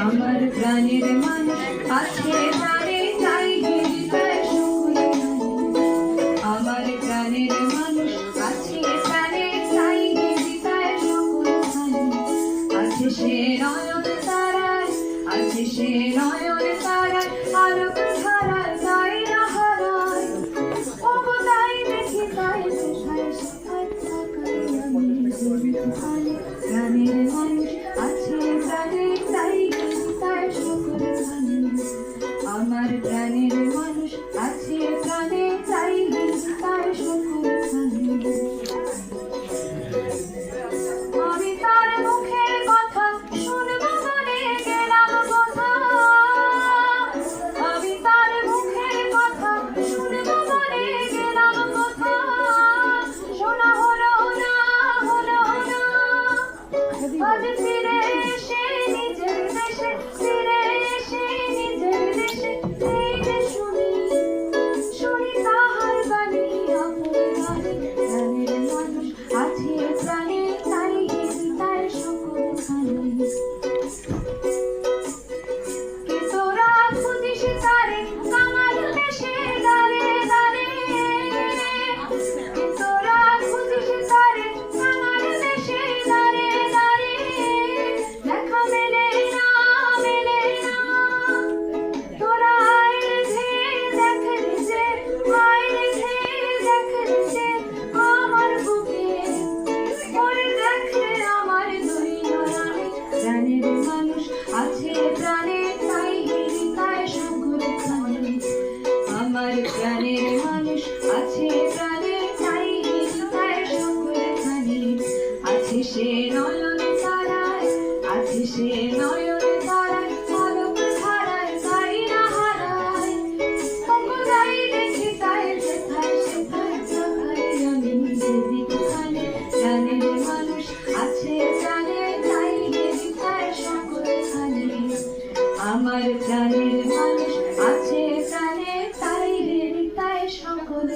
আমার প্রাণের মানুষ আছে প্রাণে তাই হৃদয় সকলে আমার প্রাণের মানুষ আছে প্রাণে তাই হৃদয় সকলে আছে সে নয়ন তারায় আছে সে নয়ন তারায় আলোক ধারায় তাই না হারায় ও তাই দেখি তাই শেখায় শেখায় প্রাণের মানুষ আছে প্রাণে তাই হৃদয় সকলে আমার প্রাণের মানুষ আছে প্রাণে তাই হৃদয় সকলে আমি তার মুখের কথা শুনবো বলে গেলাম কথা আমি তার মুখের কথা শুনবো বলে গেলাম কথা শোনা হলো না আজ ফিরে এসে নিজের দেশে ফিরে এসে নিজের দেশে এই যে শুনি তাহার বাণী আপনার প্রাণের মানুষ আছে প্রাণে তাই হৃদয় সকল কে তোরা খুঁজিস তারে কাঙাল দেশে দাঁড়ে দাঁড়ে কে তোরা খুঁজিস তারে কাঙাল দেশে দাঁড়ে দাঁড়ে দেখা মেলে না তোরা আয় রেখে দেখ যে আয় রেখে দেখ যে আমার বুকে ওরে দেখ আমার দুই নয়নে প্রাণের মানুষ আছে প্রাণে তাই হৃদয় সকল আমার প্রাণের মানুষ আছে প্রাণে তাই হৃদয় সকল আছে সে নয়ন তারায় আছে সে নয়ন তারায় আলোক ধারায় তাই না হারায় তাই দেখি তাই শেখায় শেখায় আমি যেদিকখানে প্রাণের মানুষ আছে প্রাণে তাই হৃদয় সকল আমার প্রাণের মানুষ আছে প্রাণে তাই হৃদয় সকল